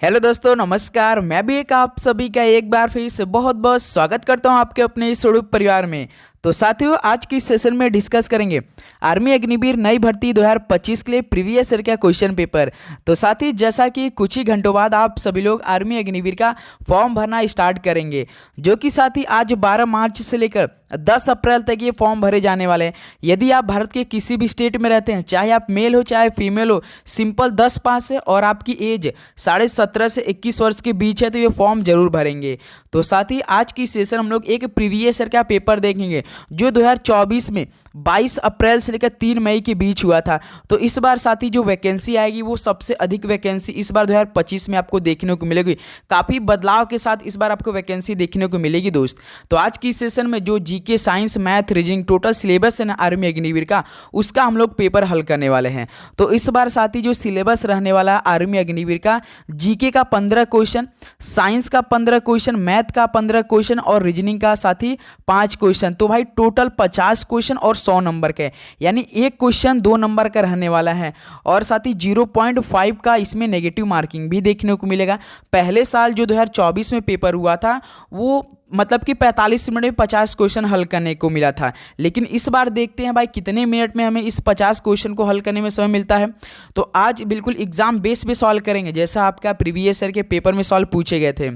Hello दोस्तों, नमस्कार। मैं भी एक आप सभी का एक बार फिर से बहुत बहुत स्वागत करता हूं आपके अपने इस स्वरूप परिवार में। तो साथियों, आज की सेशन में डिस्कस करेंगे आर्मी अग्निवीर नई भर्ती 2025 के लिए प्रीवियस ईयर का क्वेश्चन पेपर। तो साथी, जैसा कि कुछ ही घंटों बाद आप सभी लोग आर्मी अग्निवीर का फॉर्म भरना स्टार्ट करेंगे, जो कि साथी आज 12 मार्च से लेकर 10 अप्रैल तक ये फॉर्म भरे जाने वाले हैं। यदि आप भारत के किसी भी स्टेट में रहते हैं, चाहे आप मेल हो चाहे फीमेल हो, सिंपल 10 पास है और आपकी एज 17.5 से 21 वर्ष के बीच है, तो ये फॉर्म जरूर भरेंगे। तो साथ ही आज की सेशन हम लोग एक प्रीवियस ईयर का पेपर देखेंगे जो 2024 में 22 अप्रैल से लेकर 3 मई के बीच हुआ था। तो इस बार साथी जो वैकेंसी आएगी वो सबसे अधिक वैकेंसी इस बार 2025 में आपको देखने को मिलेगी। काफ़ी बदलाव के साथ इस बार आपको वैकेंसी देखने को मिलेगी दोस्त। तो आज की सेशन में जो GK, science, math, reasoning total syllabus है ना आर्मी अग्निवीर का, उसका हम लोग पेपर हल करने वाले हैं। तो इस बार साथी जो सिलेबस रहने वाला है आर्मी अग्निवीर का, जीके का 15 क्वेश्चन, साइंस का 15 क्वेश्चन, मैथ का 15 क्वेश्चन और रीजनिंग का साथी 5 क्वेश्चन। तो भाई टोटल 50 क्वेश्चन और 100 नंबर के, यानी एक क्वेश्चन 2 नंबर का रहने वाला है। और साथ ही 0.5 का इसमें नेगेटिव मार्किंग भी देखने को मिलेगा। पहले साल जो 2024 में पेपर हुआ था वो मतलब कि 45 मिनट में 50 क्वेश्चन हल करने को मिला था, लेकिन इस बार देखते हैं भाई कितने मिनट में हमें इस 50 क्वेश्चन को हल करने में समय मिलता है। तो आज बिल्कुल एग्जाम बेस पे सॉल्व करेंगे, जैसा आपका प्रीवियस ईयर के पेपर में सॉल्व पूछे गए थे।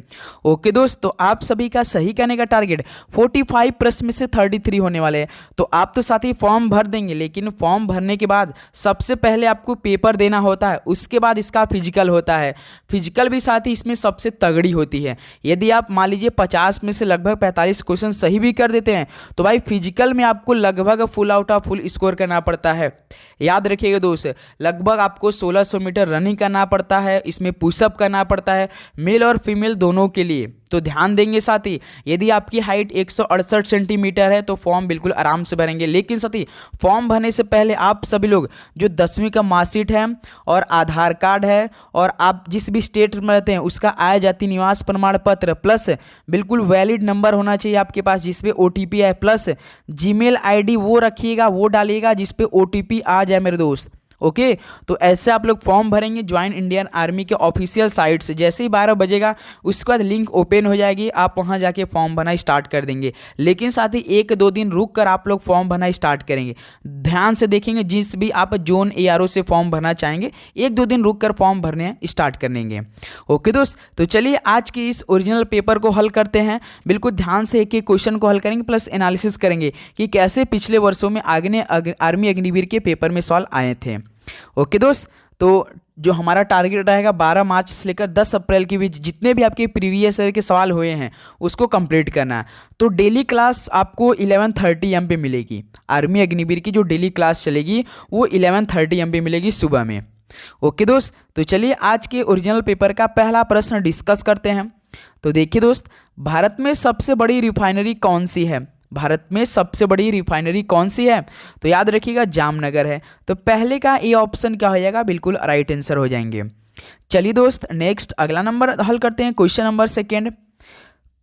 ओके दोस्त, तो आप सभी का सही करने का टारगेट 45 प्रश्न में से 33 होने वाले हैं। तो आप तो साथ ही फॉर्म भर देंगे, लेकिन फॉर्म भरने के बाद सबसे पहले आपको पेपर देना होता है, उसके बाद इसका फिजिकल होता है। फिजिकल भी साथ ही इसमें सबसे तगड़ी होती है। यदि आप मान लीजिए 50 में से लगभग 45 क्वेश्चन सही भी कर देते हैं, तो भाई फिजिकल में आपको लगभग full out of full score करना पड़ता है। याद रखिएगा दोस्त, लगभग आपको 1600 मीटर रनिंग करना पड़ता है, इसमें पुशअप करना पड़ता है, मेल और फीमेल दोनों के लिए। तो ध्यान देंगे साथी, यदि आपकी हाइट 168 सेंटीमीटर है तो फॉर्म बिल्कुल आराम से भरेंगे। लेकिन साथी, फॉर्म भरने से पहले आप सभी लोग जो 10वीं का मार्कशीट है और आधार कार्ड है और आप जिस भी स्टेट में रहते हैं उसका आय जाति निवास प्रमाण पत्र प्लस बिल्कुल वैलिड नंबर होना चाहिए आपके पास जिसपे OTP आए, प्लस जीमेल ID वो रखिएगा, वो डालिएगा जिसपे OTP आ जाए मेरे दोस्त। ओके तो ऐसे आप लोग फॉर्म भरेंगे ज्वाइन इंडियन आर्मी के ऑफिशियल साइट से। जैसे ही 12 बजेगा उसके बाद लिंक ओपन हो जाएगी, आप वहां जाके फॉर्म भरना स्टार्ट कर देंगे। लेकिन साथ ही 1-2 दिन रुक कर आप लोग फॉर्म भरना स्टार्ट करेंगे। ध्यान से देखेंगे, जिस भी आप जोन ARO से फॉर्म भरना चाहेंगे 1-2 दिन रुक कर फॉर्म भरने स्टार्ट कर लेंगे। ओके दोस्त, तो चलिए आज के इस ओरिजिनल पेपर को हल करते हैं। बिल्कुल ध्यान से एक एक क्वेश्चन को हल करेंगे, प्लस एनालिसिस करेंगे कि कैसे पिछले वर्षों में आर्मी अग्निवीर के पेपर में सवाल आए थे। ओके दोस्त, तो जो हमारा टारगेट रहेगा 12 मार्च से लेकर 10 अप्रैल के बीच जितने भी आपके प्रीवियस ईयर के सवाल हुए हैं उसको कंप्लीट करना है। तो डेली क्लास आपको 11:30 AM पे मिलेगी। आर्मी अग्निवीर की जो डेली क्लास चलेगी वो 11:30 AM पे मिलेगी सुबह में। ओके दोस्त, तो चलिए आज के ओरिजिनल पेपर का पहला प्रश्न डिस्कस करते हैं। तो देखिए दोस्त, भारत में सबसे बड़ी रिफाइनरी कौन सी है? भारत में सबसे बड़ी रिफाइनरी कौन सी है? तो याद रखिएगा जामनगर है। तो पहले का ए ऑप्शन क्या हो जाएगा? बिल्कुल राइट आंसर हो जाएंगे। चलिए दोस्त, नेक्स्ट अगला नंबर हल करते हैं। क्वेश्चन नंबर 2,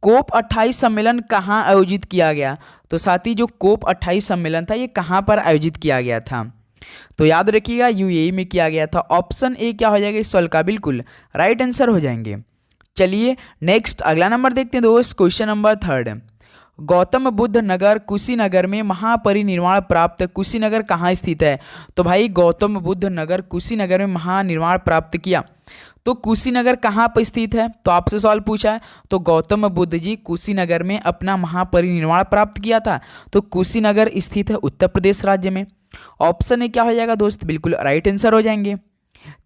COP 28 सम्मेलन कहाँ आयोजित किया गया? तो साथी जो COP 28 सम्मेलन था ये कहाँ पर आयोजित किया गया था? तो याद रखिएगा UAE में किया गया था। ऑप्शन ए क्या हो जाएगा इस सवाल का? बिल्कुल राइट आंसर हो जाएंगे। चलिए नेक्स्ट अगला नंबर देखते हैं दोस्त। क्वेश्चन नंबर 3, गौतम बुद्ध नगर कुशीनगर में महापरिनिर्वाण प्राप्त कुशीनगर कहाँ स्थित है? तो भाई गौतम बुद्ध नगर कुशीनगर में महानिर्वाण प्राप्त किया, तो कुशीनगर कहाँ पर स्थित है? तो आपसे सवाल पूछा है। तो गौतम बुद्ध जी कुशीनगर में अपना महापरिनिर्वाण प्राप्त किया था, तो कुशीनगर स्थित है उत्तर प्रदेश राज्य में। ऑप्शन ए क्या हो जाएगा दोस्त? बिल्कुल राइट आंसर हो जाएंगे।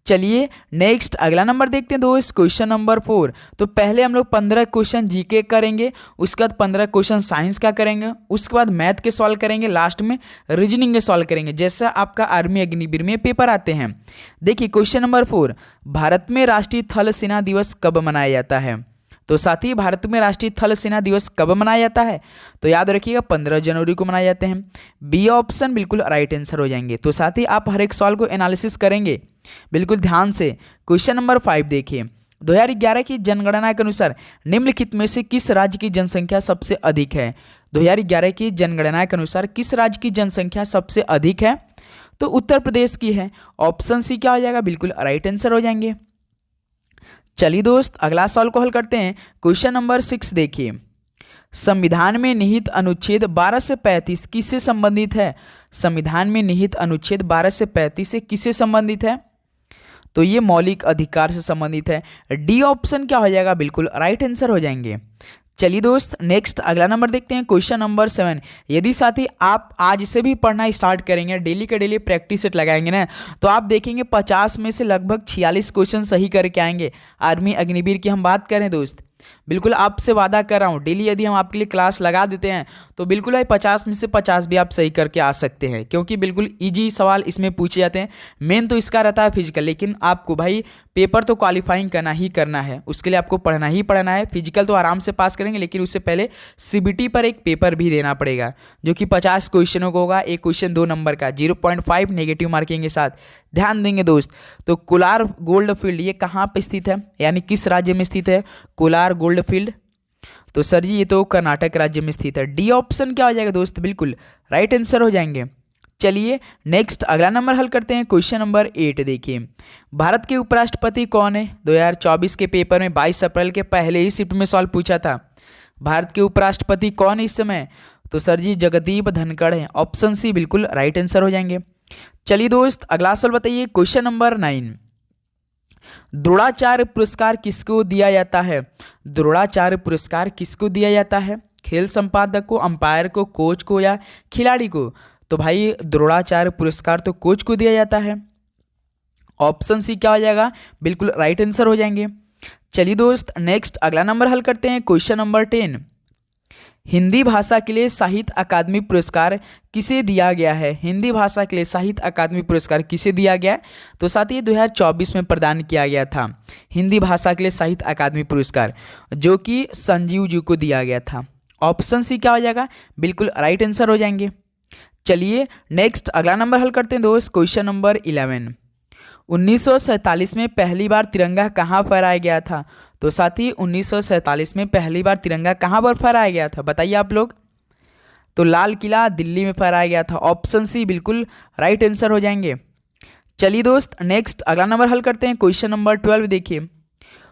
चलिए नेक्स्ट अगला नंबर देखते हैं दोस्त। क्वेश्चन नंबर 4, तो पहले हम लोग 15 क्वेश्चन जीके करेंगे, उसके बाद 15 क्वेश्चन साइंस का करेंगे, उसके बाद मैथ के सॉल्व करेंगे, लास्ट में रीजनिंग के सॉल्व करेंगे, जैसा आपका आर्मी अग्निवीर में पेपर आते हैं। देखिए क्वेश्चन नंबर 4, भारत में राष्ट्रीय थल सेना दिवस कब मनाया जाता है? तो साथ ही भारत में राष्ट्रीय थल सेना दिवस कब मनाया जाता है? तो याद रखिएगा 15 जनवरी को मनाए जाते हैं। बी ऑप्शन बिल्कुल राइट आंसर हो जाएंगे। तो साथ ही आप हर एक सवाल को एनालिसिस करेंगे बिल्कुल ध्यान से। क्वेश्चन नंबर 5 देखिए, 2011 की जनगणना के अनुसार निम्नलिखित में से किस राज्य की जनसंख्या सबसे अधिक है? 2011 की जनगणना के अनुसार किस राज्य की जनसंख्या सबसे अधिक है? तो उत्तर प्रदेश की है। ऑप्शन सी क्या हो जाएगा? बिल्कुल राइट आंसर हो जाएंगे। चलिए दोस्त अगला सवाल को हल करते हैं। क्वेश्चन नंबर 6 देखिए, संविधान में निहित अनुच्छेद 12 से 35 किससे संबंधित है? संविधान में निहित अनुच्छेद 12 से 35 से किससे संबंधित है? तो ये मौलिक अधिकार से संबंधित है। डी ऑप्शन क्या हो जाएगा? बिल्कुल राइट आंसर हो जाएंगे। चलिए दोस्त नेक्स्ट अगला नंबर देखते हैं। क्वेश्चन नंबर 7, यदि साथी आप आज से भी पढ़ना स्टार्ट करेंगे, डेली के डेली प्रैक्टिस सेट लगाएंगे ना, तो आप देखेंगे 50 में से लगभग 46 क्वेश्चन सही करके आएंगे। आर्मी अग्निवीर की हम बात करें दोस्त, बिल्कुल आपसे वादा कर रहा हूँ, डेली यदि हम आपके लिए क्लास लगा देते हैं तो बिल्कुल भाई 50 में से 50 भी आप सही करके आ सकते हैं, क्योंकि बिल्कुल इजी सवाल इसमें पूछे जाते हैं। मेन तो इसका रहता है फिजिकल, लेकिन आपको भाई पेपर तो क्वालिफाइंग करना ही करना है, उसके लिए आपको पढ़ना ही पढ़ना है। फिजिकल तो आराम से पास करेंगे, लेकिन उससे पहले सीबीटी पर एक पेपर भी देना पड़ेगा, जो कि 50 क्वेश्चनों को होगा। एक क्वेश्चन 2 नंबर का, 0.5 नेगेटिव मार्किंग के साथ। ध्यान देंगे दोस्त। तो कोलार गोल्ड फील्ड ये कहाँ पे स्थित है, यानी किस राज्य में स्थित है कोलार गोल्ड फील्ड? तो सर जी ये तो कर्नाटक राज्य में स्थित है। डी ऑप्शन क्या हो जाएगा दोस्त? बिल्कुल राइट आंसर हो जाएंगे। चलिए नेक्स्ट अगला नंबर हल करते हैं। क्वेश्चन नंबर 8 देखिए, भारत के उपराष्ट्रपति कौन है? 2024 के पेपर में 22 अप्रैल के पहले ही शिफ्ट में सवाल पूछा था। भारत के उपराष्ट्रपति कौन है इस समय? तो सर जी जगदीप धनखड़ है। ऑप्शन सी बिल्कुल राइट आंसर हो जाएंगे। चलिए दोस्त अगला सवाल बताइए। क्वेश्चन नंबर 9, द्रोणाचार्य पुरस्कार किसको दिया जाता है? द्रोणाचार्य पुरस्कार किसको दिया जाता है? खेल संपादक को, अंपायर को, कोच को या खिलाड़ी को? तो भाई द्रोणाचार्य पुरस्कार तो कोच को दिया जाता है। ऑप्शन सी क्या हो जाएगा? बिल्कुल राइट आंसर हो जाएंगे। चलिए दोस्त नेक्स्ट अगला नंबर हल करते हैं। क्वेश्चन नंबर 10, हिंदी भाषा के लिए साहित्य अकादमी पुरस्कार किसे दिया गया है? हिंदी भाषा के लिए साहित्य अकादमी पुरस्कार किसे दिया गया है? तो साथ ही 2024 में प्रदान किया गया था हिंदी भाषा के लिए साहित्य अकादमी पुरस्कार, जो कि संजीव जी को दिया गया था। ऑप्शन सी क्या हो जाएगा? बिल्कुल राइट आंसर हो जाएंगे। चलिए नेक्स्ट अगला नंबर हल करते हैं दोस्त। क्वेश्चन नंबर 11, 1947 में पहली बार तिरंगा कहाँ फहराया गया था? तो साथी 1947 में पहली बार तिरंगा कहाँ पर फहराया गया था? बताइए आप लोग। तो लाल किला दिल्ली में फहराया गया था। ऑप्शन सी बिल्कुल राइट आंसर हो जाएंगे। चलिए दोस्त नेक्स्ट अगला नंबर हल करते हैं। क्वेश्चन नंबर 12 देखिए,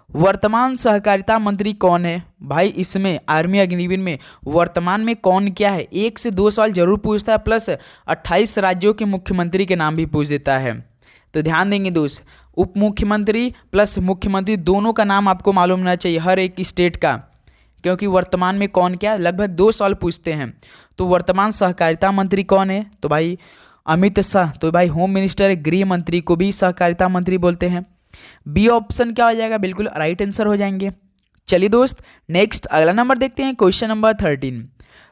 वर्तमान सहकारिता मंत्री कौन है? भाई इसमें आर्मी अग्निवीर में वर्तमान में कौन क्या है, 1 से 2 सवाल जरूर पूछता है, प्लस 28 राज्यों के मुख्यमंत्री के नाम भी पूछ देता है। तो ध्यान देंगे दोस्त, उप मुख्यमंत्री प्लस मुख्यमंत्री दोनों का नाम आपको मालूम होना चाहिए, हर एक स्टेट का, क्योंकि वर्तमान में कौन क्या लगभग 2 सवाल पूछते हैं। तो वर्तमान सहकारिता मंत्री कौन है? तो भाई अमित शाह। तो भाई होम मिनिस्टर, गृह मंत्री को भी सहकारिता मंत्री बोलते हैं। बी ऑप्शन क्या हो जाएगा? बिल्कुल राइट आंसर हो जाएंगे। चलिए दोस्त नेक्स्ट अगला नंबर देखते हैं। क्वेश्चन नंबर 13,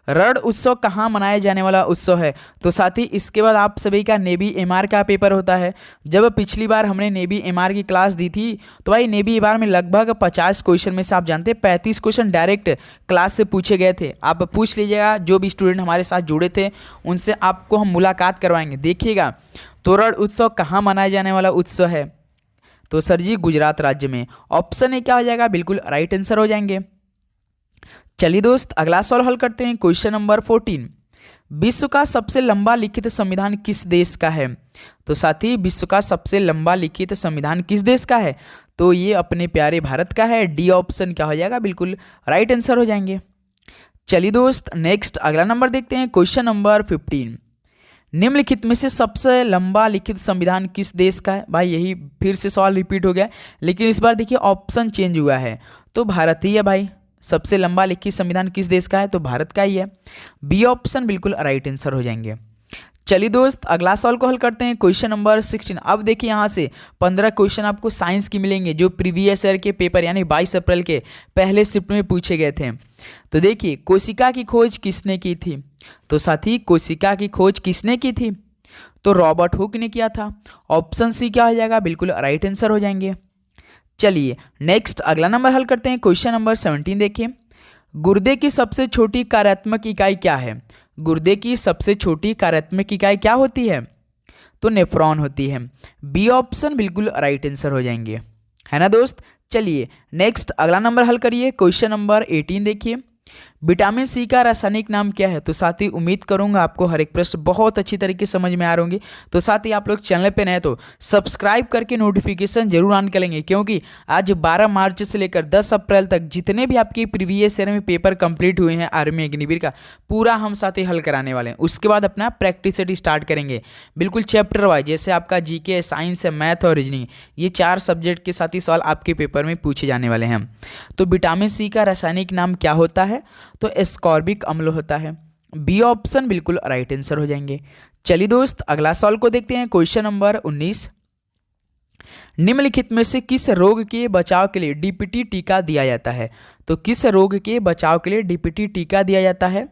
रण उत्सव कहाँ मनाया जाने वाला उत्सव है? तो साथ ही इसके बाद आप सभी का नेवी एमआर का पेपर होता है। जब पिछली बार हमने नेवी एमआर की क्लास दी थी, तो भाई नेवी एमआर में लगभग 50 क्वेश्चन में से आप जानते हैं 35 क्वेश्चन डायरेक्ट क्लास से पूछे गए थे। आप पूछ लीजिएगा, जो भी स्टूडेंट हमारे साथ जुड़े थे उनसे आपको हम मुलाकात करवाएंगे। देखिएगा तो रण उत्सव कहाँ मनाया जाने वाला उत्सव है? तो सर जी गुजरात राज्य में। ऑप्शन ए क्या हो जाएगा? बिल्कुल राइट आंसर हो जाएंगे। चलिए दोस्त अगला सवाल हल करते हैं। क्वेश्चन नंबर 14, विश्व का सबसे लंबा लिखित संविधान किस देश का है? तो साथी विश्व का सबसे लंबा लिखित संविधान किस देश का है? तो ये अपने प्यारे भारत का है। डी ऑप्शन क्या हो जाएगा? बिल्कुल राइट आंसर हो जाएंगे। चलिए दोस्त नेक्स्ट अगला नंबर देखते हैं। क्वेश्चन नंबर 15, निम्नलिखित में से सबसे लंबा लिखित संविधान किस देश का है? भाई यही फिर से सवाल रिपीट हो गया, लेकिन इस बार देखिए ऑप्शन चेंज हुआ है। तो भारत ही है भाई। सबसे लंबा लिखित संविधान किस देश का है? तो भारत का ही है। बी ऑप्शन बिल्कुल राइट आंसर हो जाएंगे। चलिए दोस्त अगला सवाल को हल करते हैं। क्वेश्चन नंबर 16, अब देखिए यहाँ से 15 क्वेश्चन आपको साइंस की मिलेंगे, जो प्रीवियस ईयर के पेपर यानी 22 अप्रैल के पहले शिफ्ट में पूछे गए थे। तो देखिए कोशिका की खोज किसने की थी? तो साथी कोशिका की खोज किसने की थी? तो रॉबर्ट हुक ने किया था। ऑप्शन सी क्या हो जाएगा? बिल्कुल राइट आंसर हो जाएंगे। चलिए नेक्स्ट अगला नंबर हल करते हैं। क्वेश्चन नंबर 17 देखिए, गुर्दे की सबसे छोटी कार्यात्मक इकाई क्या है? गुर्दे की सबसे छोटी कार्यात्मक इकाई क्या होती है? तो नेफ्रॉन होती है। बी ऑप्शन बिल्कुल राइट आंसर हो जाएंगे, है ना दोस्त। चलिए नेक्स्ट अगला नंबर हल करिए। क्वेश्चन नंबर 18 देखिए, विटामिन सी का रासायनिक नाम क्या है? तो साथ ही उम्मीद करूंगा आपको हर एक प्रश्न बहुत अच्छी तरीके से समझ में आ रहे होंगे। तो साथ ही आप लोग चैनल पे नए तो सब्सक्राइब करके नोटिफिकेशन जरूर ऑन करेंगे, क्योंकि आज 12 मार्च से लेकर 10 अप्रैल तक जितने भी आपके प्रीवियस ईयर में पेपर कंप्लीट हुए हैं आर्मी अग्निवीर का, पूरा हम साथ ही हल कराने वाले हैं। उसके बाद अपना प्रैक्टिस सेट स्टार्ट करेंगे बिल्कुल चैप्टर वाइज, जैसे आपका जीके, साइंस है, मैथ और रीजनिंग, ये 4 सब्जेक्ट के साथ ही सवाल आपके पेपर में पूछे जाने वाले हैं। तो विटामिन सी का रासायनिक नाम क्या होता है? तो एस्कॉर्बिक अम्ल होता है। बी ऑप्शन बिल्कुल राइट आंसर हो जाएंगे। चलिए दोस्त अगला सवाल को देखते हैं। क्वेश्चन नंबर 19, निम्नलिखित में से किस रोग के बचाव के लिए डीपीटी टीका दिया जाता है? तो किस रोग के बचाव के लिए डीपीटी टीका दिया जाता है?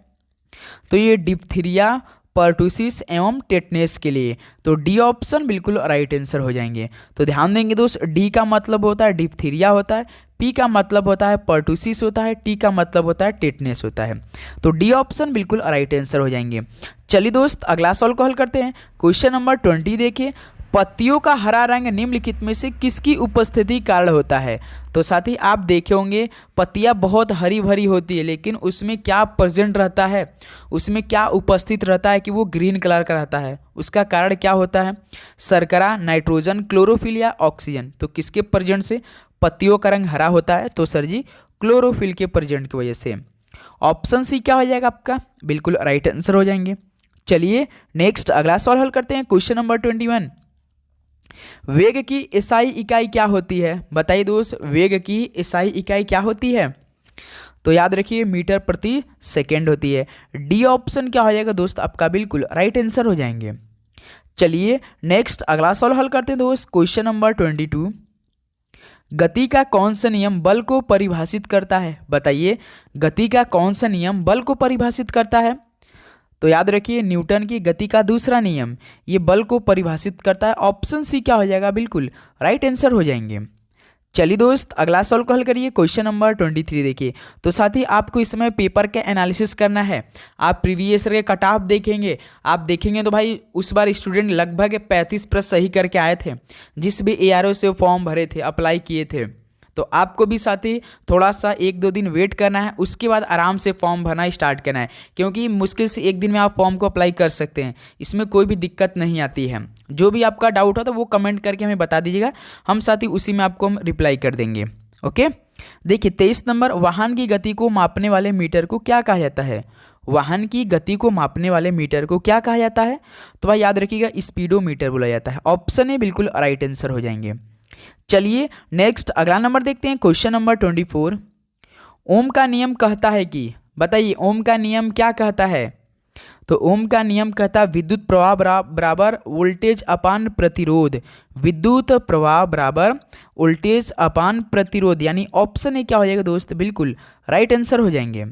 तो ये डिप्थीरिया, पर्टूसिस एवं टेटनेस के लिए। तो डी ऑप्शन बिल्कुल राइट आंसर हो जाएंगे। तो ध्यान देंगे दोस्त, डी का मतलब होता है डिप्थीरिया होता है, पी का मतलब होता है पर्टूसिस होता है, टी का मतलब होता है टेटनेस होता है। तो डी ऑप्शन बिल्कुल राइट आंसर हो जाएंगे। चलिए दोस्त अगला सवाल को हल करते हैं। क्वेश्चन नंबर 20 देखिए, पत्तियों का हरा रंग निम्नलिखित में से किसकी उपस्थिति कारण होता है? तो साथ ही आप देखे होंगे पत्तियां बहुत हरी भरी होती है, लेकिन उसमें क्या प्रेजेंट रहता है, उसमें क्या उपस्थित रहता है कि वो ग्रीन कलर का रहता है? उसका कारण क्या होता है? शर्करा, नाइट्रोजन, क्लोरोफिल या ऑक्सीजन? तो किसके प्रेजेंट से पत्तियों का रंग हरा होता है? तो सर जी क्लोरोफिल के प्रेजेंट की वजह से। ऑप्शन सी क्या हो जाएगा आपका? बिल्कुल राइट आंसर हो जाएंगे। चलिए नेक्स्ट अगला सवाल हल करते हैं। क्वेश्चन नंबर 21, वेग की एसआई इकाई क्या होती है? बताइए दोस्त, वेग की एसआई इकाई क्या होती है? तो याद रखिए मीटर प्रति सेकेंड होती है। डी ऑप्शन क्या हो जाएगा दोस्त आपका? बिल्कुल राइट आंसर हो जाएंगे। चलिए नेक्स्ट अगला सवाल हल करते हैं दोस्त। क्वेश्चन नंबर 22, गति का कौन सा नियम बल को परिभाषित करता है? बताइए गति का कौन सा नियम बल को परिभाषित करता है? तो याद रखिए न्यूटन की गति का दूसरा नियम ये बल को परिभाषित करता है। ऑप्शन सी क्या हो जाएगा? बिल्कुल राइट आंसर हो जाएंगे। चलिए दोस्त अगला सवाल को हल करिए। क्वेश्चन नंबर 23 देखिए। तो साथ ही आपको इस समय पेपर का एनालिसिस करना है। आप प्रीवियस ईयर के कट ऑफ देखेंगे, आप देखेंगे तो भाई उस बार स्टूडेंट लगभग 35 प्रश्न सही करके आए थे, जिस भी एआरओ से फॉर्म भरे थे, अप्लाई किए थे। तो आपको भी साथ ही थोड़ा सा 1-2 दिन वेट करना है, उसके बाद आराम से फॉर्म भरना स्टार्ट करना है, क्योंकि मुश्किल से 1 दिन में आप फॉर्म को अप्लाई कर सकते हैं। इसमें कोई भी दिक्कत नहीं आती है। जो भी आपका डाउट हो तो वो कमेंट करके हमें बता दीजिएगा, हम साथ ही उसी में आपको हम रिप्लाई कर देंगे। ओके, देखिए 23 नंबर, वाहन की गति को मापने वाले मीटर को क्या कहा जाता है? वाहन की गति को मापने वाले मीटर को क्या कहा जाता है? तो भाई याद रखिएगा स्पीडोमीटर बोला जाता है। ऑप्शन ए बिल्कुल राइट आंसर हो जाएंगे। चलिए नेक्स्ट अगला नंबर देखते हैं। क्वेश्चन नंबर 24, ओम का नियम कहता है कि, बताइए ओम का नियम क्या कहता है? तो ओम का नियम कहता है विद्युत प्रवाह बराबर वोल्टेज अपान प्रतिरोध। विद्युत प्रवाह बराबर वोल्टेज अपान प्रतिरोध, यानी ऑप्शन ए क्या हो जाएगा दोस्त? बिल्कुल राइट आंसर हो जाएंगे।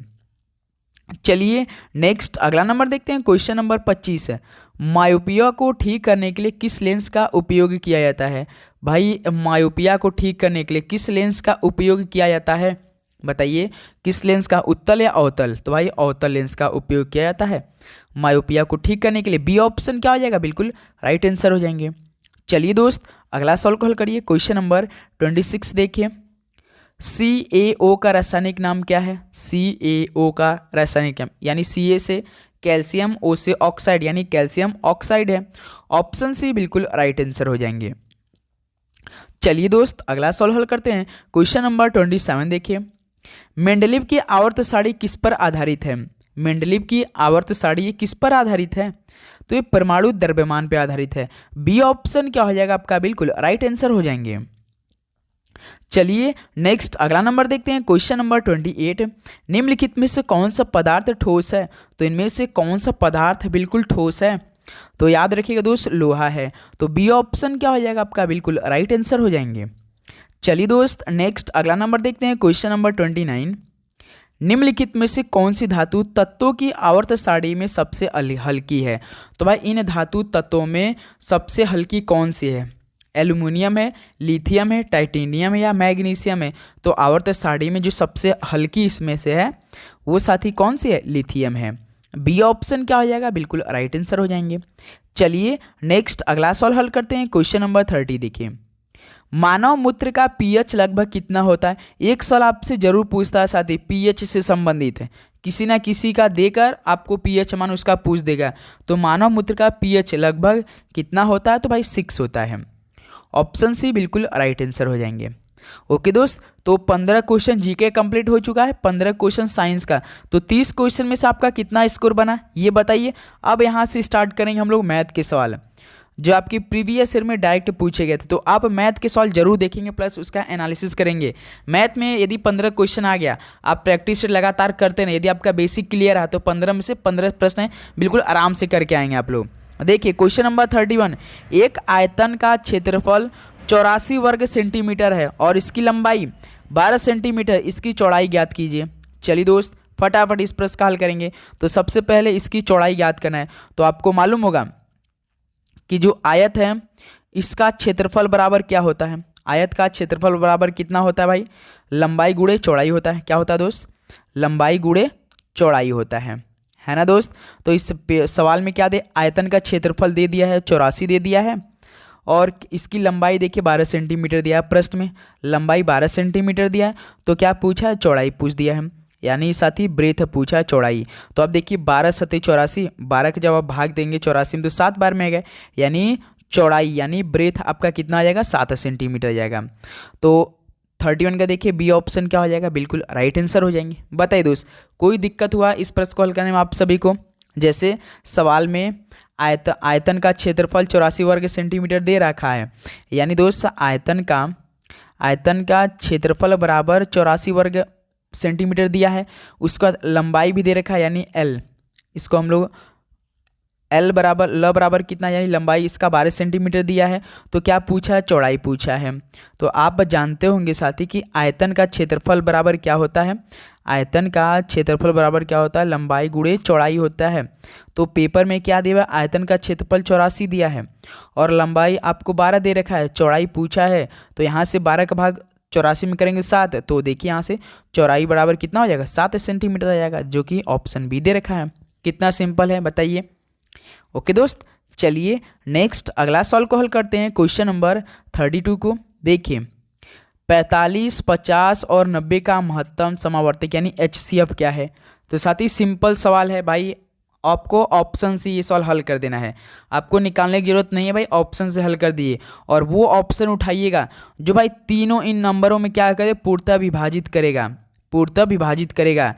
चलिए नेक्स्ट अगला नंबर देखते हैं। क्वेश्चन नंबर 25 है, मायोपिया को ठीक करने के लिए किस लेंस का उपयोग किया जाता है? भाई मायोपिया को ठीक करने के लिए किस लेंस का उपयोग किया जाता है? बताइए किस लेंस का, उत्तल या अवतल? तो भाई अवतल लेंस का उपयोग किया जाता है मायोपिया को ठीक करने के लिए। बी ऑप्शन क्या हो जाएगा? बिल्कुल राइट आंसर हो जाएंगे। चलिए दोस्त अगला सवाल को हल करिए। क्वेश्चन नंबर 26 देखिए, CaO का रासायनिक नाम क्या है? CaO का रासायनिक नाम, यानी Ca से कैल्शियम, O से ऑक्साइड, यानी कैल्शियम ऑक्साइड है। ऑप्शन सी बिल्कुल राइट आंसर हो जाएंगे। चलिए दोस्त अगला सवाल हल करते हैं। क्वेश्चन नंबर 27 देखिए, मेंडलीव की आवर्त सारणी किस पर आधारित है? मेंडलीव की आवर्त सारणी ये किस पर आधारित है? तो ये परमाणु द्रव्यमान पर आधारित है। बी ऑप्शन क्या हो जाएगा आपका? बिल्कुल राइट आंसर हो जाएंगे। चलिए नेक्स्ट अगला नंबर देखते हैं। क्वेश्चन नंबर 28, निम्नलिखित में से कौन सा पदार्थ ठोस है? तो इनमें से कौन सा पदार्थ बिल्कुल ठोस है? तो याद रखिएगा दोस्त लोहा है। तो बी ऑप्शन क्या हो जाएगा आपका? बिल्कुल राइट आंसर हो जाएंगे। चलिए दोस्त नेक्स्ट अगला नंबर देखते हैं। क्वेश्चन नंबर 29, निम्नलिखित में से कौन सी धातु तत्वों की आवर्त सारणी में सबसे हल्की है? तो भाई इन धातु तत्वों में सबसे हल्की कौन सी है? एल्युमिनियम है, लिथियम है, टाइटेनियम है या मैग्नीशियम है? तो आवर्त सारणी में जो सबसे हल्की इसमें से है वो साथी कौन सी है? लिथियम है। बी ऑप्शन क्या हो जाएगा? बिल्कुल राइट आंसर हो जाएंगे। चलिए नेक्स्ट अगला सवाल हल करते हैं। क्वेश्चन नंबर 30 देखिए, मानव मूत्र का पीएच लगभग कितना होता है। एक सवाल आपसे जरूर पूछता है साथी, पीएच से संबंधित है, किसी ना किसी का देकर आपको पीएच मान उसका पूछ देगा। तो मानव मूत्र का पीएच लगभग कितना होता है, तो भाई 6 होता है। ऑप्शन सी बिल्कुल राइट आंसर हो जाएंगे। ओके दोस्त, तो 15 क्वेश्चन जीके कंप्लीट हो चुका है, 15 क्वेश्चन साइंस का। तो 30 क्वेश्चन में से आपका कितना स्कोर बना ये बताइए। अब यहाँ से स्टार्ट करेंगे हम लोग मैथ के सवाल, जो आपकी प्रीवियस ईयर में डायरेक्ट पूछे गए थे। तो आप मैथ के सवाल जरूर देखेंगे, प्लस उसका एनालिसिस करेंगे। मैथ में यदि 15 क्वेश्चन आ गया, आप प्रैक्टिस लगातार करते हैं, यदि आपका बेसिक क्लियर है तो 15 में से 15 प्रश्न बिल्कुल आराम से करके आएंगे आप लोग। देखिए क्वेश्चन नंबर 31, एक आयतन का क्षेत्रफल 84 वर्ग सेंटीमीटर है और इसकी लंबाई 12 सेंटीमीटर, इसकी चौड़ाई ज्ञात कीजिए। चलिए दोस्त फटाफट इस प्रश्न का हल करेंगे। तो सबसे पहले इसकी चौड़ाई ज्ञात करना है। तो आपको मालूम होगा कि जो आयत है इसका क्षेत्रफल बराबर क्या होता है। आयत का क्षेत्रफल बराबर कितना होता है भाई, लंबाई गुणे चौड़ाई होता है। क्या होता है दोस्त, लंबाई गुणे चौड़ाई होता है ना दोस्त। तो इस सवाल में क्या दे, आयतन का क्षेत्रफल दे दिया है 84 दे दिया है, और इसकी लंबाई देखिए 12 सेंटीमीटर दिया है। प्रश्न में लंबाई 12 सेंटीमीटर दिया है, तो क्या पूछा है, चौड़ाई पूछ दिया है, यानी साथ ही ब्रेथ पूछा है चौड़ाई। तो अब देखिए 12 सत्ते 84, 12 का जब आप भाग देंगे 84 में तो 7 बार में आ गए, यानी चौड़ाई यानी ब्रेथ आपका कितना आ जाएगा, 7 सेंटीमीटर जाएगा। तो 31 का देखिए बी ऑप्शन क्या हो जाएगा, बिल्कुल राइट आंसर हो जाएंगे। बताइए दोस्त कोई दिक्कत हुआ इस प्रश्न को हल करने में आप सभी को। जैसे सवाल में आयतन का क्षेत्रफल 84 वर्ग सेंटीमीटर दे रखा है, यानी दोस्त आयतन का क्षेत्रफल बराबर 84 वर्ग सेंटीमीटर दिया है। उसके बाद लंबाई भी दे रखा है यानी एल, इसको हम लोग एल बराबर ल बराबर कितना, यानी लंबाई इसका 12 सेंटीमीटर दिया है। तो क्या पूछा है, चौड़ाई पूछा है। तो आप जानते होंगे साथी कि आयतन का क्षेत्रफल बराबर क्या होता है, आयतन का क्षेत्रफल बराबर क्या होता है, लंबाई गुणे चौड़ाई होता है। तो पेपर में क्या दिया, आयतन का क्षेत्रफल 84 दिया है और लंबाई आपको 12 दे रखा है, चौड़ाई पूछा है। तो यहाँ से 12 का भाग 84 में करेंगे 7, तो देखिए यहाँ से चौड़ाई बराबर कितना हो जाएगा, 7 सेंटीमीटर आ जाएगा, जो कि ऑप्शन बी दे रखा है। कितना सिंपल है बताइए। ओके दोस्त, चलिए नेक्स्ट अगला सवाल को हल करते हैं। क्वेश्चन नंबर 32 को देखिए, 45, 50 और 90 का महत्तम समावर्तक यानी HCF क्या है। तो साथ ही सिंपल सवाल है भाई, आपको ऑप्शन से ये सवाल हल कर देना है, आपको निकालने की जरूरत नहीं है भाई, ऑप्शन से हल कर दिए। और वो ऑप्शन उठाइएगा जो भाई तीनों इन नंबरों में क्या करे, पूर्णतः विभाजित करेगा, पूर्णतः विभाजित करेगा।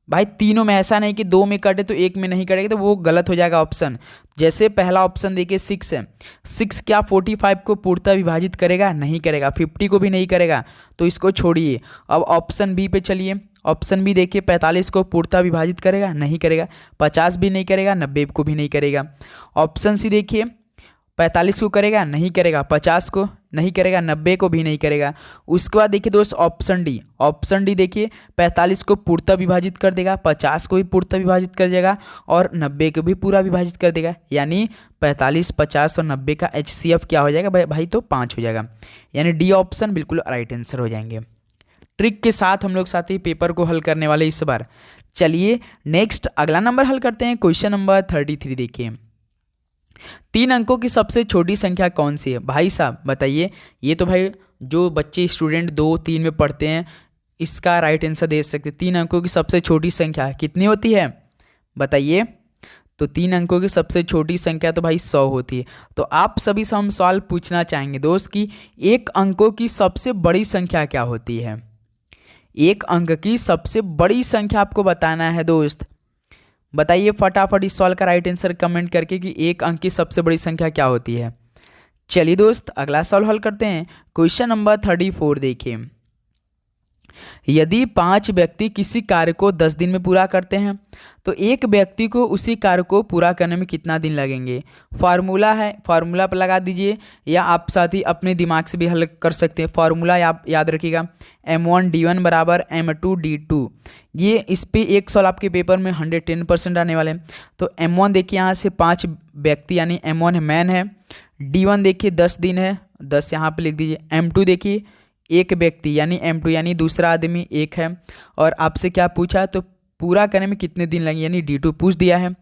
भाई तीनों में ऐसा नहीं कि 2 में कटे तो 1 में नहीं कटेगा, तो वो गलत हो जाएगा ऑप्शन। जैसे पहला ऑप्शन देखिए 6 है, 6 क्या 45 को पूर्णतः विभाजित करेगा, नहीं करेगा, 50 को भी नहीं करेगा, तो इसको छोड़िए। अब ऑप्शन बी पे चलिए, ऑप्शन बी देखिए 45 को पूर्णतः विभाजित करेगा, नहीं करेगा, 50 भी नहीं करेगा, 90 को भी नहीं करेगा। ऑप्शन सी देखिए 45 को करेगा, नहीं करेगा, 50 को नहीं करेगा, 90 को भी नहीं करेगा। उसके बाद देखिए दोस्त ऑप्शन डी, ऑप्शन डी देखिए 45 को पूर्णतः विभाजित कर देगा, 50 को भी पूर्णतः विभाजित कर देगा और 90 को भी पूरा विभाजित कर देगा, यानी 45, 50 और 90 का HCF क्या हो जाएगा भाई, तो 5 हो जाएगा, यानी डी ऑप्शन बिल्कुल राइट आंसर हो जाएंगे। ट्रिक के साथ हम लोग साथ ही पेपर को हल करने वाले इस बार। चलिए नेक्स्ट अगला नंबर हल करते हैं। क्वेश्चन नंबर 33 देखिए, 3 अंकों की सबसे छोटी संख्या कौन सी है। भाई साहब बताइए, ये तो भाई जो बच्चे स्टूडेंट 2, 3 में पढ़ते हैं इसका राइट आंसर दे सकते। 3 अंकों की सबसे छोटी संख्या कितनी होती है बताइए। तो 3 अंकों की सबसे छोटी संख्या तो भाई 100 होती है। तो आप सभी से हम सवाल पूछना चाहेंगे दोस्त कि 1 अंकों की सबसे बड़ी संख्या क्या होती है। 1 अंक की सबसे बड़ी संख्या आपको बताना है दोस्त। बताइए फटाफट इस सवाल का राइट आंसर कमेंट करके कि 1 अंक की सबसे बड़ी संख्या क्या होती है। चलिए दोस्त अगला सवाल हल करते हैं। क्वेश्चन नंबर 34 देखिए, यदि 5 व्यक्ति किसी कार्य को 10 दिन में पूरा करते हैं तो एक व्यक्ति को उसी कार्य को पूरा करने में कितना दिन लगेंगे। फार्मूला है, फार्मूला पर लगा दीजिए या आप साथ ही अपने दिमाग से भी हल कर सकते हैं। फार्मूला आप याद रखिएगा, M1D1 बराबर M2D2। ये इस पे एक सवाल आपके पेपर में 110% आने वाले हैं। तो M1 देखिए यहाँ से 5 व्यक्ति यानी M1 है मैन है, D1 देखिए 10 दिन है, 10 यहाँ पे लिख दीजिए। M2 देखिए 1 व्यक्ति यानी M2 यानी दूसरा आदमी 1 है, और आपसे क्या पूछा तो पूरा करने में कितने दिन लगे यानी D2 पूछ दिया है।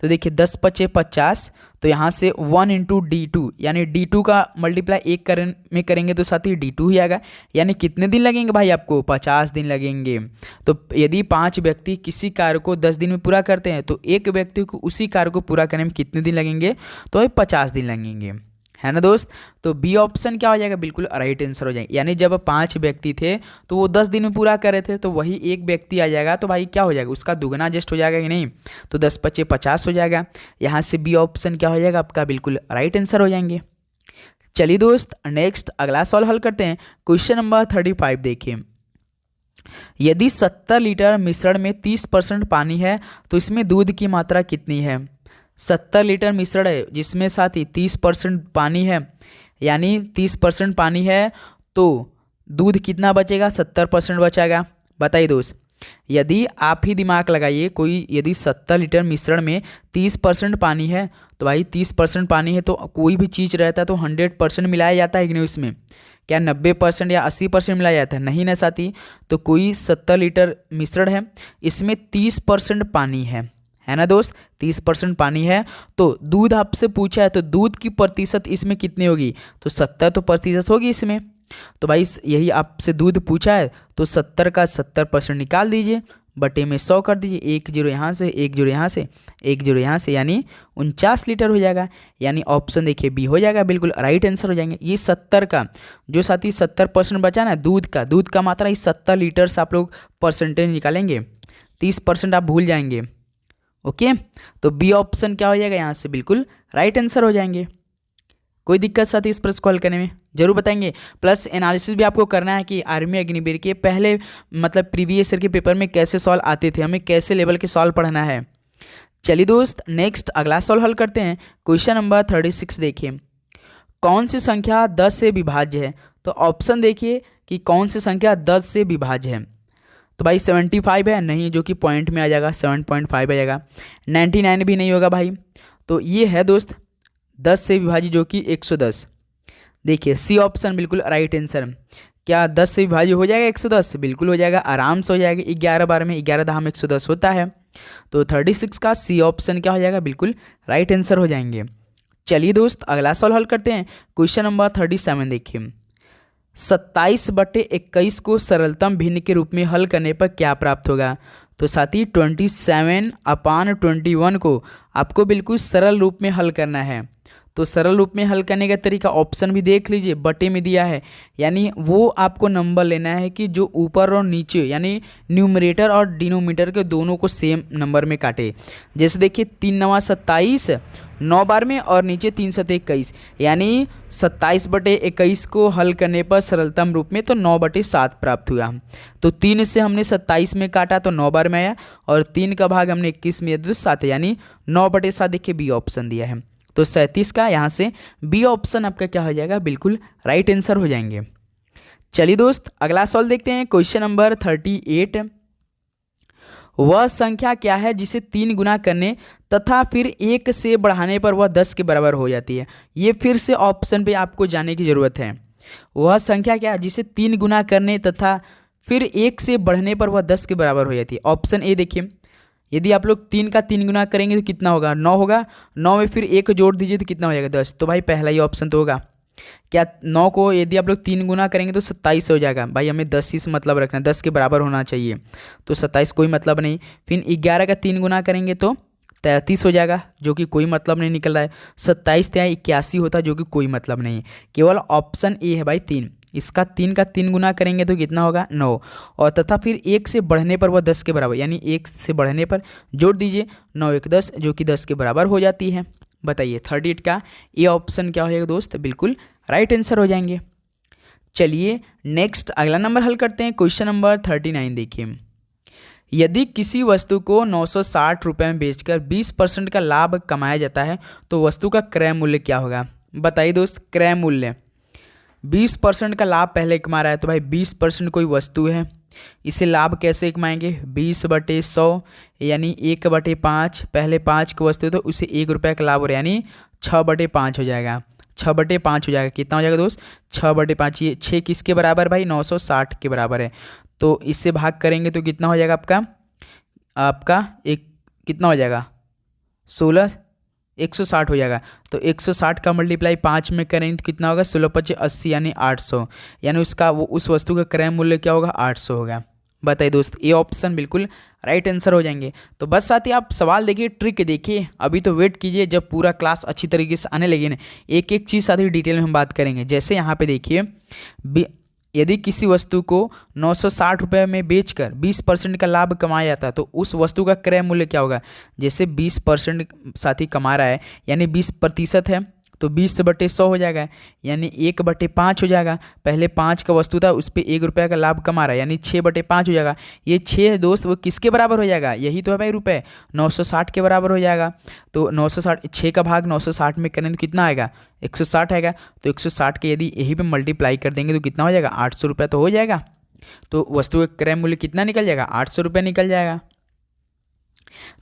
तो देखिए 10 पचे 50, तो यहाँ से 1 इंटू D2 यानी D2 का मल्टीप्लाई एक में करेंगे तो साथ ही D2 ही आएगा। यानी कितने दिन लगेंगे भाई आपको? 50 दिन लगेंगे। तो यदि 5 व्यक्ति किसी कार्य को 10 दिन में पूरा करते हैं तो एक व्यक्ति को उसी कार्य को पूरा करने में कितने दिन लगेंगे? तो भाई 50 दिन लगेंगे, है ना दोस्त। तो बी ऑप्शन क्या हो जाएगा? बिल्कुल राइट आंसर हो जाएगा। यानी जब 5 व्यक्ति थे तो वो 10 दिन में पूरा कर रहे थे, तो वही एक व्यक्ति आ जाएगा तो भाई क्या हो जाएगा? उसका दुगना जस्ट हो जाएगा कि नहीं? तो 10 पचे 50 हो जाएगा। यहाँ से बी ऑप्शन क्या हो जाएगा आपका? बिल्कुल राइट आंसर हो जाएंगे। चलिए दोस्त नेक्स्ट अगला सवाल हल करते हैं। क्वेश्चन नंबर 35 देखिए। यदि 70 लीटर मिश्रण में 30% पानी है तो इसमें दूध की मात्रा कितनी है? 70 लीटर मिश्रण है जिसमें साथ ही 30% पानी है, यानी 30% पानी है तो दूध कितना बचेगा? 70% बचेगा। बताइए दोस्त, यदि आप ही दिमाग लगाइए, कोई यदि 70 लीटर मिश्रण में 30% पानी है तो भाई 30% पानी है तो कोई भी चीज़ रहता है तो 100% मिलाया जाता है कि नहीं? उसमें क्या 90% या 80% मिलाया जाता है? नहीं ना साथी। तो कोई 70 लीटर मिश्रण है, इसमें 30% पानी है ना दोस्त? 30% पानी है तो दूध आपसे पूछा है तो दूध की प्रतिशत इसमें कितनी होगी? तो 70 तो प्रतिशत होगी इसमें। तो भाई यही आपसे दूध पूछा है तो 70 का 70% निकाल दीजिए, बटे में 100 कर दीजिए, 1 जीरो यहाँ से 1 जीरो यहाँ से 1 जीरो यहाँ से, यानी 49 लीटर हो जाएगा। यानी ऑप्शन देखिए बी हो जाएगा, बिल्कुल राइट आंसर हो जाएंगे। ये 70 का जो साथी 70% बचा ना दूध का मात्रा, इस 70 लीटर से आप लोग परसेंटेज निकालेंगे, 30% आप भूल जाएंगे। ओके, तो बी ऑप्शन क्या हो जाएगा? यहाँ से बिल्कुल राइट आंसर हो जाएंगे। कोई दिक्कत साथी इस प्रश्न को हल करने में जरूर बताएंगे। प्लस एनालिसिस भी आपको करना है कि आर्मी अग्निवीर के पहले मतलब प्रीवियस ईयर के पेपर में कैसे सवाल आते थे, हमें कैसे लेवल के सवाल पढ़ना है। चलिए दोस्त नेक्स्ट अगला सवाल हल करते हैं। क्वेश्चन नंबर 36 देखिए। कौन सी संख्या 10 से विभाज्य है? तो ऑप्शन देखिए कि कौन सी संख्या 10 से विभाज्य है। तो भाई 75 है, नहीं, जो कि पॉइंट में आ जाएगा, 7.5 आ जाएगा। 99 भी नहीं होगा भाई। तो ये है दोस्त 10 से विभाजित जो कि 110। देखिए सी ऑप्शन बिल्कुल राइट आंसर। क्या 10 से विभाजित हो जाएगा 110? बिल्कुल हो जाएगा, आराम से हो जाएगा। 11 बार में 11 धाम 110 होता है। तो 36 का सी ऑप्शन क्या हो जाएगा? बिल्कुल राइट आंसर हो जाएंगे। चलिए दोस्त अगला सवाल हल करते हैं। क्वेश्चन नंबर 37 देखिए। 27/21 को सरलतम भिन्न के रूप में हल करने पर क्या प्राप्त होगा? तो साथी 27/21 को आपको बिल्कुल सरल रूप में हल करना है। तो सरल रूप में हल करने का तरीका ऑप्शन भी देख लीजिए, बटे में दिया है, यानी वो आपको नंबर लेना है कि जो ऊपर और नीचे यानी न्यूमरेटर और डिनोमिनेटर के दोनों को सेम नंबर में काटे। जैसे देखिए 3 9 27 9 बार में और नीचे 3 7 21, यानी 27/21 को हल करने पर सरलतम रूप में तो 9/7 प्राप्त हुआ। तो 3 से हमने 27 में काटा तो 9 बार में आया, और 3 का भाग हमने 21 में दिया तो 7 यानी 9/7 देखिए बी ऑप्शन दिया है। तो 37 का यहाँ से बी ऑप्शन आपका क्या हो जाएगा? बिल्कुल राइट आंसर हो जाएंगे। चलिए दोस्त अगला सवाल देखते हैं। Question number 38। वह संख्या क्या है जिसे 3 गुना करने तथा फिर 1 से बढ़ाने पर वह 10 के बराबर हो जाती है? ये फिर से ऑप्शन पे आपको जाने की जरूरत है। वह संख्या क्या है जिसे 3 गुना करने तथा फिर 1 से बढ़ने पर वह 10 के बराबर हो जाती है? ऑप्शन ए देखिए, यदि आप लोग 3 का 3 गुना करेंगे तो कितना होगा? 9 होगा। 9 में फिर 1 जोड़ दीजिए तो कितना हो जाएगा? 10। तो भाई पहला ही ऑप्शन तो होगा। क्या 9 को यदि आप लोग 3 गुना करेंगे तो 27 हो जाएगा? भाई हमें 10 ही से मतलब रखना है, 10 के बराबर होना चाहिए। तो 27 कोई मतलब नहीं। फिर 11 का 3 गुना करेंगे तो 33 हो जाएगा, जो कि कोई मतलब नहीं निकल रहा है। 27 × 81 होता है, जो कि कोई मतलब नहीं है। केवल ऑप्शन ए है भाई 3। इसका 3 का 3 गुना करेंगे तो कितना होगा? 9। और तथा फिर 1 से बढ़ने पर वह 10 के बराबर, यानी 1 से बढ़ने पर जोड़ दीजिए 9 1 10, जो कि 10 के बराबर हो जाती है। बताइए 38 का ये ऑप्शन क्या होगा दोस्त? बिल्कुल राइट आंसर हो जाएंगे। चलिए नेक्स्ट अगला नंबर हल करते हैं। क्वेश्चन नंबर 39 देखिए। यदि किसी वस्तु को 960 रुपये में बेचकर 20% का लाभ कमाया जाता है तो वस्तु का क्रय मूल्य क्या होगा? बताइए दोस्त, क्रय मूल्य 20% का लाभ पहले कमा रहा है तो भाई 20% कोई वस्तु है, इसे लाभ कैसे कमाएंगे? 20/100 यानी 1/5। पहले 5 की वस्तु तो उसे 1 रुपये का लाभ हो रहा है, यानी 6/5 हो जाएगा। 6/5 हो जाएगा। कितना हो जाएगा दोस्त? 6/5। ये 6 किसके बराबर भाई? 960 के बराबर है। तो इससे भाग करेंगे तो कितना हो जाएगा आपका एक कितना हो जाएगा? 16 160 हो जाएगा। तो 160 का मल्टीप्लाई 5 में करें तो कितना होगा, 16×5 = 80 यानी 800, यानी उसका वो उस वस्तु का क्रय मूल्य क्या होगा, 800 होगा। बताइए दोस्त, ये ऑप्शन बिल्कुल राइट आंसर हो जाएंगे। तो बस साथ ही आप सवाल देखिए, ट्रिक देखिए, अभी तो वेट कीजिए जब पूरा क्लास अच्छी तरीके से आने लगे ना, एक एक चीज़ साथ ही डिटेल में हम बात करेंगे। जैसे यहाँ पे देखिए, यदि किसी वस्तु को 960 रुपये में बेचकर 20% का लाभ कमाया जाता है तो उस वस्तु का क्रय मूल्य क्या होगा। जैसे 20% साथी कमा रहा है, यानी 20% है तो 20/100 हो जाएगा, यानी 1/5 हो जाएगा। पहले 5 का वस्तु था, उस पर 1 रुपये का लाभ कमा रहा है, यानी 6/5 हो जाएगा। ये 6 दोस्त वो किसके बराबर हो जाएगा, यही तो है भाई रुपये, 960 के बराबर हो जाएगा। तो 960, 6 का भाग 960 में करें तो कितना आएगा, 160 आएगा। तो 160 के यदि यही पे मल्टीप्लाई कर देंगे तो कितना हो जाएगा, 800 रुपये तो हो जाएगा। तो वस्तु का क्रय मूल्य कितना निकल जाएगा, 800 रुपये निकल जाएगा।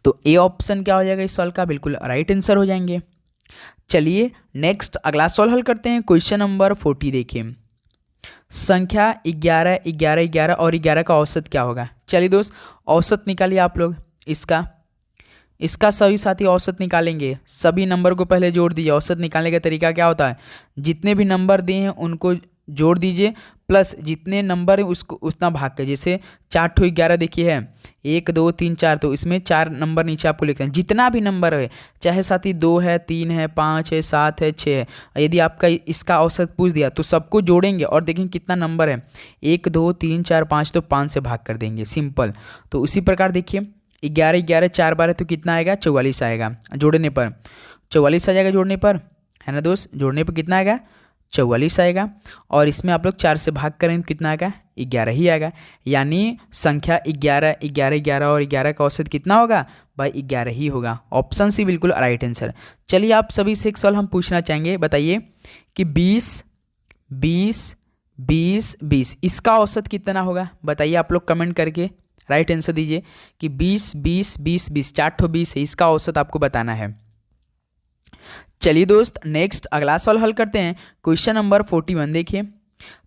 तो ए ऑप्शन क्या हो जाएगा इस सवाल का, बिल्कुल राइट आंसर हो जाएंगे। चलिए नेक्स्ट अगला सवाल हल करते हैं। क्वेश्चन नंबर 40 देखिए, संख्या 11 11 11 और 11 का औसत क्या होगा। चलिए दोस्त, औसत निकालिए आप लोग। इसका सभी साथी औसत निकालेंगे। सभी नंबर को पहले जोड़ दीजिए। औसत निकालने का तरीका क्या होता है, जितने भी नंबर दिए हैं उनको जोड़ दीजिए, प्लस जितने नंबर है उसको उतना भाग कर। जैसे 4 ठो 11 देखिए है, 1 2 3 4, तो इसमें 4 नंबर नीचे आपको लिखना है। जितना भी नंबर है, चाहे साथी 2 है, 3 है, 5 है, 7 है, 6 है, यदि आपका इसका औसत पूछ दिया तो सबको जोड़ेंगे और देखेंगे कितना नंबर है, 1 2 3 4 5, तो 5 से भाग कर देंगे, सिंपल। तो उसी प्रकार देखिए 11 11 4 बार है तो कितना आएगा, 44 आएगा जोड़ने पर, 44 आ जाएगा जोड़ने पर, है ना दोस्त। जोड़ने पर कितना आएगा, 44 आएगा। और इसमें आप लोग 4 से भाग करें तो कितना आएगा, 11 ही आएगा। यानी संख्या 11 11 11 और 11 का औसत कितना होगा भाई, 11 ही होगा। ऑप्शन सी बिल्कुल राइट आंसर। चलिए आप सभी से एक सवाल हम पूछना चाहेंगे, बताइए कि 20 20 20 20 इसका औसत कितना होगा। बताइए आप लोग कमेंट करके राइट आंसर दीजिए कि 20 20 20 20 4 ठो 20 है, इसका औसत आपको बताना है। चलिए दोस्त नेक्स्ट अगला सवाल हल करते हैं। क्वेश्चन नंबर 41 देखिए,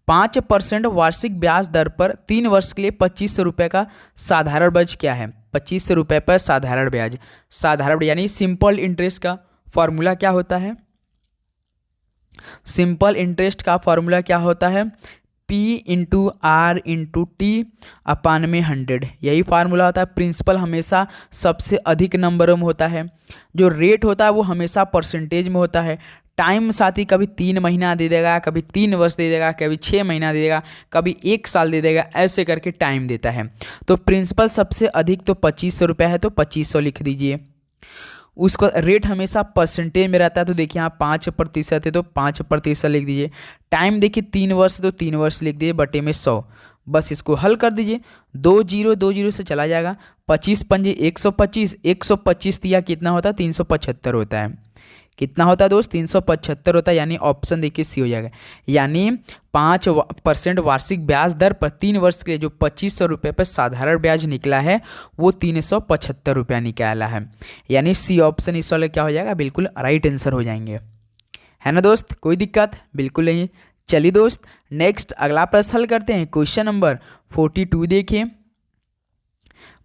5% वार्षिक ब्याज दर पर 3 वर्ष के लिए 2500 रुपये का साधारण ब्याज क्या है। 2500 रुपये पर साधारण ब्याज, साधारण यानी सिंपल इंटरेस्ट का फॉर्मूला क्या होता है, सिंपल इंटरेस्ट का फॉर्मूला क्या होता है, P/R/T/100, यही फार्मूला होता है। प्रिंसिपल हमेशा सबसे अधिक नंबरों में होता है, जो रेट होता है वो हमेशा परसेंटेज में होता है। टाइम साथी कभी 3 महीना दे देगा, कभी 3 वर्ष दे देगा, कभी 6 महीना दे देगा, कभी 1 साल दे देगा, ऐसे करके टाइम देता है। तो प्रिंसिपल सबसे अधिक तो 2500 रुपये है, तो 2500 लिख दीजिए। उसका रेट हमेशा परसेंटेज में रहता है, तो देखिए यहाँ 5% है तो 5% लिख दीजिए। टाइम देखिए 3 वर्ष तो 3 वर्ष लिख दीजिए, बटे में 100। बस इसको हल कर दीजिए, 2 0 2 0 से चला जाएगा, 25 पंजे 125, 125 दिया कितना होता है, 375 होता है। कितना होता है दोस्त, 375 होता है। यानी ऑप्शन देखिए सी हो जाएगा। यानी 5% वार्षिक ब्याज दर पर 3 वर्ष के लिए जो 2500 रुपये पर साधारण ब्याज निकला है वो 375 रुपया निकाला है। यानी सी ऑप्शन इस वाले क्या हो जाएगा, बिल्कुल राइट आंसर हो जाएंगे, है ना दोस्त। कोई दिक्कत बिल्कुल नहीं। चलिए दोस्त नेक्स्ट अगला प्रश्न हल करते हैं। क्वेश्चन नंबर 42 देखिए,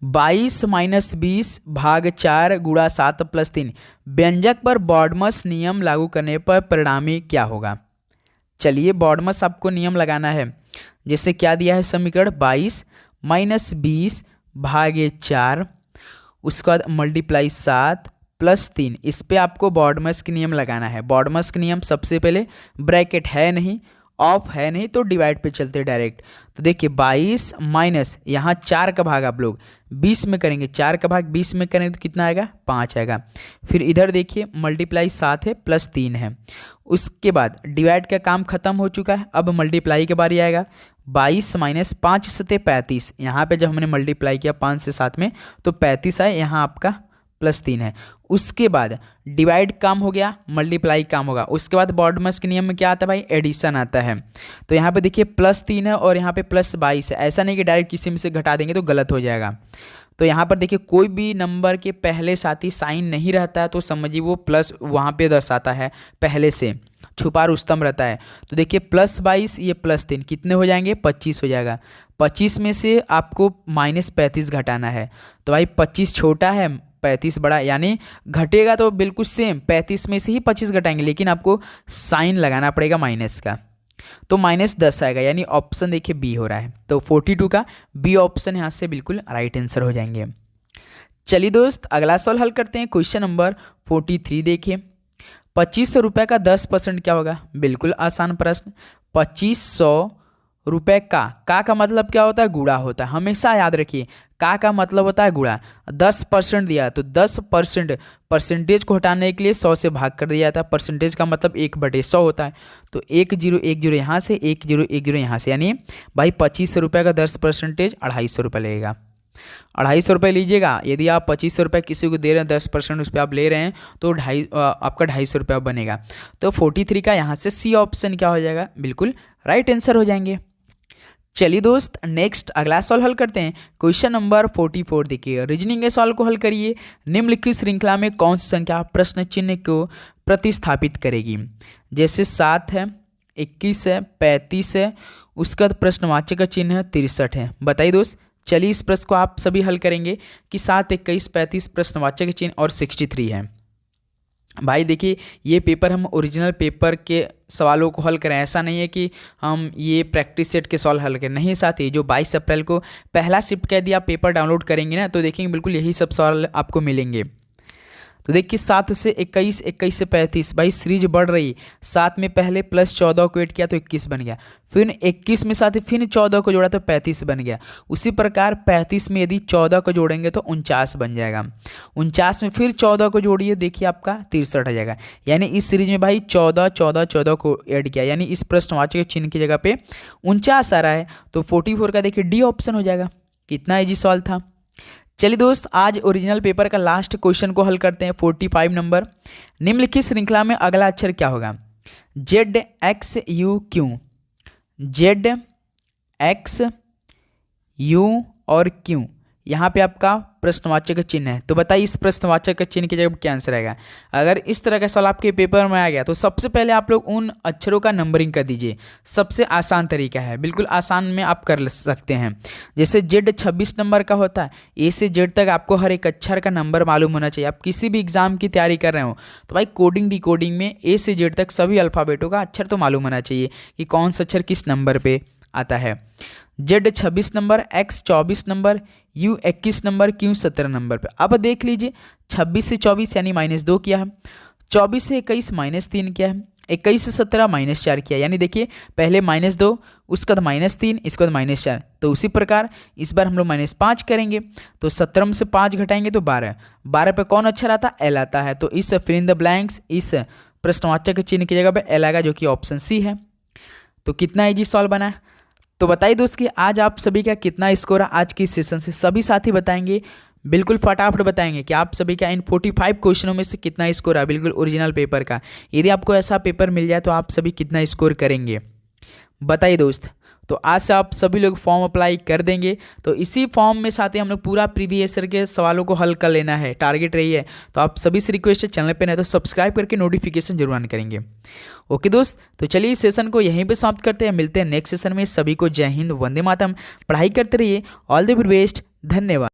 22 - 20 भाग 4 गुणा 7 + 3 व्यंजक पर बॉडमस नियम लागू करने पर परिणामी क्या होगा। चलिए बॉडमस आपको नियम लगाना है। जैसे क्या दिया है समीकरण, 22 - 20 भागे 4, उसके बाद मल्टीप्लाई 7 + 3, इस पे आपको बॉडमस के नियम लगाना है। बॉडमस के नियम सबसे पहले ब्रैकेट है नहीं, ऑफ है नहीं, तो डिवाइड पे चलते डायरेक्ट। तो देखिए 22 माइनस यहाँ 4 का भाग आप लोग 20 में करेंगे, 4 का भाग 20 में करेंगे तो कितना आएगा, 5 आएगा। फिर इधर देखिए मल्टीप्लाई 7 है + 3 है। उसके बाद डिवाइड का काम खत्म हो चुका है, अब मल्टीप्लाई के बारी आएगा। 22 - 5 = 35, यहाँ पे जब हमने मल्टीप्लाई किया 5 से 7 में तो 35 आए, यहाँ आपका +3 है। उसके बाद डिवाइड काम हो गया, मल्टीप्लाई काम होगा। उसके बाद बॉडमस के नियम में क्या आता है भाई, एडिशन आता है। तो यहाँ पे देखिए +3 है और यहाँ पे +22 है। ऐसा नहीं कि डायरेक्ट किसी में से घटा देंगे तो गलत हो जाएगा। तो यहाँ पर देखिए कोई भी नंबर के पहले साथी साइन नहीं रहता है तो समझिए वो प्लस वहाँ पे दर्शाता है, पहले से छुपा रुस्तम रहता है। तो देखिए +22 ये +3 कितने हो जाएंगे, 25 हो जाएगा। 25 में से आपको -35 घटाना है। तो भाई 25 छोटा है, 35 बढ़ा, यानी घटेगा तो बिल्कुल सेम 35 में से ही 25 घटाएंगे, लेकिन आपको साइन लगाना पड़ेगा माइनस का, तो -10 आएगा, यानी ऑप्शन देखिए बी हो रहा है। तो 42 का बी ऑप्शन यहाँ से बिल्कुल राइट आंसर हो जाएंगे। चलिए दोस्त अगला सवाल हल करते हैं। क्वेश्चन नंबर 43 देखिए, 2500 रुपये का 10% क्या होगा? बिल्कुल आसान प्रश्न। 2500 रुपये का मतलब क्या होता है? गुणा होता है, हमेशा याद रखिए का मतलब होता है गुणा। 10% दिया तो 10% परसेंटेज को हटाने के लिए 100 से भाग कर दिया जाता है। परसेंटेज का मतलब 1/100 होता है, तो 1010 यहाँ से 1010 यहाँ से, यानी भाई 2500 रुपये का 10% 250 रुपये लगेगा। 250 रुपये लीजिएगा, यदि आप 2500 रुपये किसी को दे रहे हैं 10% उस पर आप ले रहे हैं तो आपका 250 रुपये बनेगा। तो 43 का यहाँ से सी ऑप्शन क्या हो जाएगा? बिल्कुल राइट आंसर हो जाएंगे। चलिए दोस्त नेक्स्ट अगला सवाल हल करते हैं। क्वेश्चन नंबर 44 देखिए, रीजनिंग के सवाल को हल करिए। निम्नलिखित श्रृंखला में कौन सी संख्या प्रश्न चिन्ह को प्रतिस्थापित करेगी? जैसे 7 है, 21 है, 35 है, उसका प्रश्नवाचक का चिन्ह है 63 है। बताइए दोस्त। चलिए इस प्रश्न को आप सभी हल करेंगे कि 7, 21, 35 प्रश्नवाचक चिन्ह और 63 है। भाई देखिए ये पेपर हम ओरिजिनल पेपर के सवालों को हल करें, ऐसा नहीं है कि हम ये प्रैक्टिस सेट के सवाल हल करें। नहीं साथी, जो 22 अप्रैल को पहला शिफ्ट का यदि आप पेपर डाउनलोड करेंगे ना तो देखेंगे बिल्कुल यही सब सवाल आपको मिलेंगे। तो देखिए 7 से 21, 21 से 35, भाई सीरीज बढ़ रही। 7 में पहले +14 को ऐड किया तो 21 बन गया, फिर 21 में साथ फिर 14 को जोड़ा तो 35 बन गया। उसी प्रकार 35 में यदि 14 को जोड़ेंगे तो 49 बन जाएगा। 49 में फिर 14 को जोड़िए, देखिए आपका 63 आ जाएगा। यानी इस सीरीज में भाई 14, 14, 14 को ऐड किया, यानी इस प्रश्नवाचक चिन्ह की जगह पे 49 आ रहा है। तो 44 का देखिए डी ऑप्शन हो जाएगा। कितना इजी सवाल था। चलिए दोस्त आज ओरिजिनल पेपर का लास्ट क्वेश्चन को हल करते हैं। 45 नंबर, निम्नलिखित श्रृंखला में अगला अक्षर क्या होगा? Z X U Q, Z X U और Q, यहाँ पे आपका प्रश्नवाचक का चिन्ह है। तो बताइए इस प्रश्नवाचक का चिन्ह की जगह क्या आंसर आएगा? अगर इस तरह का सवाल आपके पेपर में आ गया तो सबसे पहले आप लोग उन अक्षरों का नंबरिंग कर दीजिए। सबसे आसान तरीका है, बिल्कुल आसान में आप कर सकते हैं। जैसे Z 26 नंबर का होता है, A से Z तक आपको हर एक अक्षर का नंबर मालूम होना चाहिए। आप किसी भी एग्जाम की तैयारी कर रहे हो तो भाई कोडिंग डिकोडिंग में A से Z तक सभी अल्फ़ाबेटों का अक्षर तो मालूम होना चाहिए कि कौन सा अक्षर किस नंबर पर आता है। Z 26 number, X 24 number, U 21 number, Q 17 number पे। अब देख लीजिए 26 से 24 यानी -2 किया है, 24 से 21 -3 किया है, 21 से 17 -4 किया, यानी देखिए पहले -2 उसके बाद -3 इसके बाद -4। तो उसी प्रकार इस बार हम लोग -5 करेंगे तो 17 से 5 घटाएंगे तो 12। 12 पे कौन अक्षर आता है? L आता है। तो इस फिल इन द ब्लैंक्स इस प्रश्नवाचक के चिन्ह की जगह पे L आएगा, जो कि ऑप्शन सी है। तो कितना इजी सवाल बना है। तो बताइए दोस्त कि आज आप सभी का कितना स्कोर है आज की सेशन से? सभी साथी बताएंगे, बिल्कुल फटाफट बताएंगे कि आप सभी का इन 45 क्वेश्चनों में से कितना स्कोर है बिल्कुल ओरिजिनल पेपर का। यदि आपको ऐसा पेपर मिल जाए तो आप सभी कितना स्कोर करेंगे बताइए दोस्त। तो आज से आप सभी लोग फॉर्म अप्लाई कर देंगे। तो इसी फॉर्म में साथ ही हम लोग पूरा प्रीवियस ईयर के सवालों को हल कर लेना है, टारगेट रही है। तो आप सभी से रिक्वेस्ट है चैनल पे नहीं तो सब्सक्राइब करके नोटिफिकेशन जरूर ऑन करेंगे। ओके दोस्त, तो चलिए इस सेशन को यहीं पे समाप्त करते हैं। मिलते हैं नेक्स्ट सेशन में। सभी को जय हिंद, वंदे मातरम। पढ़ाई करते रहिए। All the very best. धन्यवाद।